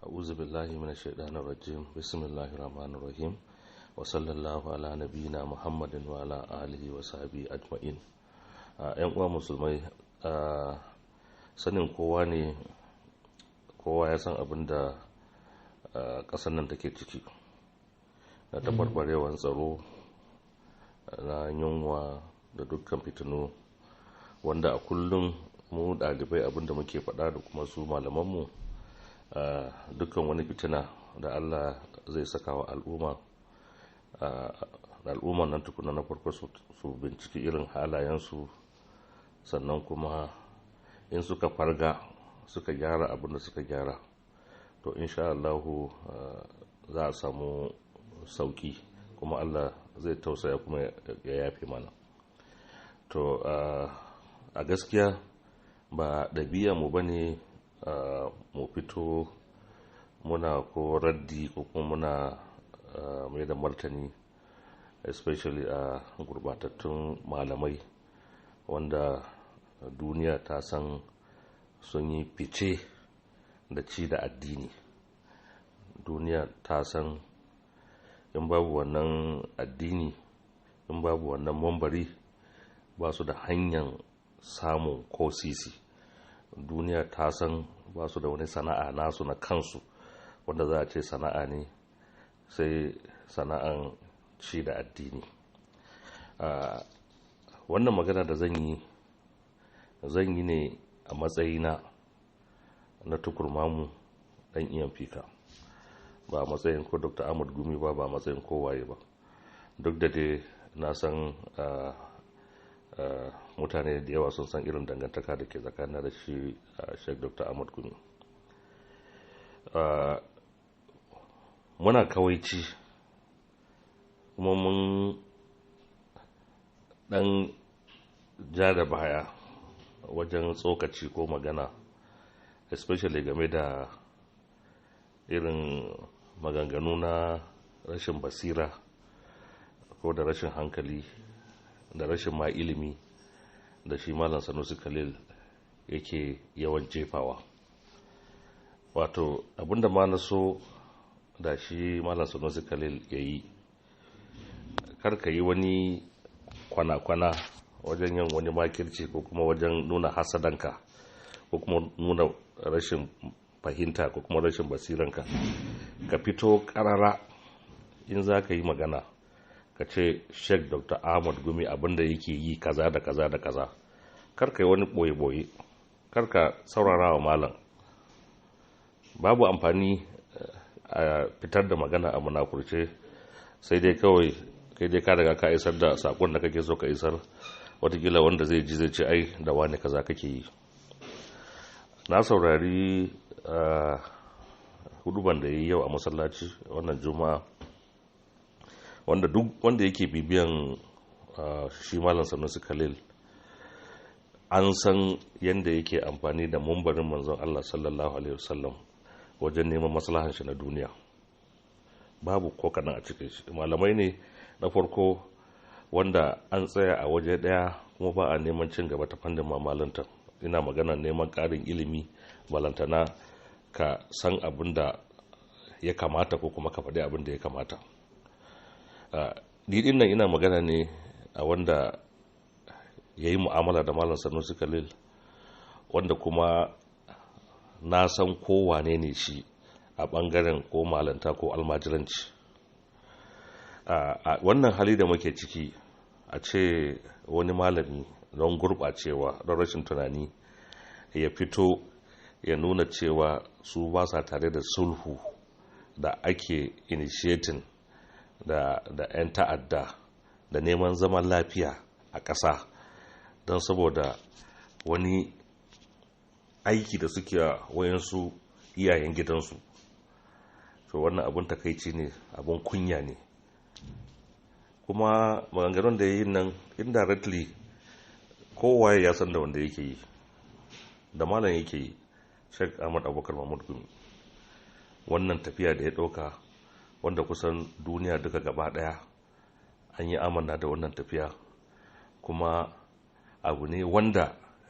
A'udzu billahi minash shaitanir rajim. Bismillahir rahmanir rahim. Wa sallallahu ala nabiyyina Muhammadin wa ala alihi wa sahbihi ajma'in. Yan uwa musulmai, sanin kowa ne, kowa ya san abin da ƙasar nan take ciki. Na tabarbarewar tsaro, na yunwa da dukkan fitinu wanda a kullum mu ɗalibai abin da muke faɗa da kuma su malamanmu, dukkan wani fitina da Allah zai saka wa al'umma nan tukuna na farko su binciki irin halayensu, sannan kuma in suka farga suka gyara abin da suka gyara, to insha Allahu za a samu sauki kuma Allah zai tausaya kuma ya yafe mana. To a gaskiya ba ɗabi'a mu bane mu fito muna ko raddi ko kuma muna mai da martani, especially a gurbatattun malamai wanda duniya ta san sun yi fice da ci da addini. Duniya ta san in babu wannan addini, in babu wannan mambari, ba su da hanyar samun ko sisi. Duniya ta san ba su da wani sana'a nasu na kansu wanda za a ce sana'a ne, sai sana'an ci da addini. Wannan magana da zan yi ne a matsayina na tukurmamu ɗan iyan fika, ba a matsayin ko Dr. Ahmad Gumi ba a matsayin kowaye ba, duk da dai na san mutane da yawa sun san irin dangantaka da ke tsakanin da shi Sheikh Dr. Ahmad Gumi. Muna kawaici kuma mun dan ja da baya wajen tsokaci ko magana, especially game da irin maganganu na rashin basira ko da rashin hankali da rashin ma ilimi da shi Malam Sanusi Khalil yake yawan jefawa. Wato abinda ma na so da shi Malam Sanusi Khalil ya yi, karka yi wani kwana-kwana wajen yin wani makirci ko kuma wajen nuna hasadanka ko kuma nuna rashin fahimta ko kuma rashin basiranka. Ka fito karara in za ka yi magana ka ce Sheikh Dr. Ahmad Gumi abinda yake yi kaza da kaza da kaza. Karka yi wani boye-boye, karka saurara wa malam. Babu amfani a fitar da magana a munafurce, sai dai kawai kai dai ka daga ka isar da sakon da kake so ka isar, watakila wanda zai ji zai ce ai da wani kaza kake yi. Na saurari huduban da yi yau a masallaci wannan juma'a, wanda duk wanda yake bibiyan shi Malam Sanusi Khalil an san yadda yake amfani da mumbarin manzon Allah sallallahu alaihi wasallam wajen neman maslahan shi na duniya. Babu ko kadan a cikin shi. Malamai ne na farko wanda an tsaya a waje daya kuma ba a neman cin gaba ta fannin mamalanta. Ina magana neman karin ilimi, balantana ka san abin da ya kamata ko kuma ka faɗi abin da ya kamata. Ni din nan ina magana ne a wanda ya yi mu'amala da Malam Sanusi Khalil, wanda kuma na san kowane ne shi a ɓangaren ko malanta ko almajiranci. A wannan hali da muke ciki, a ce wani malami don gurɓacewa, don rashin tunani, ya fito ya nuna cewa su ba sa tare da sulhu da ake initiating da 'yan ta'adda da neman zaman lafiya a ƙasa don saboda wani aiki da suke wayansu iyayen gidansu. To wannan abun takaici ne, abun kunya ne. Kuma maganganun da ya yi nan indirectly kowaye ya san da wanda yake yi, da malam yake yi, Sheikh Ahmad Abubakar Mahmud Gumi. Wannan tafiya da ya ɗauka, wanda kusan duniya duka gaba ɗaya an yi amanna da wannan tafiya, kuma abu ne wanda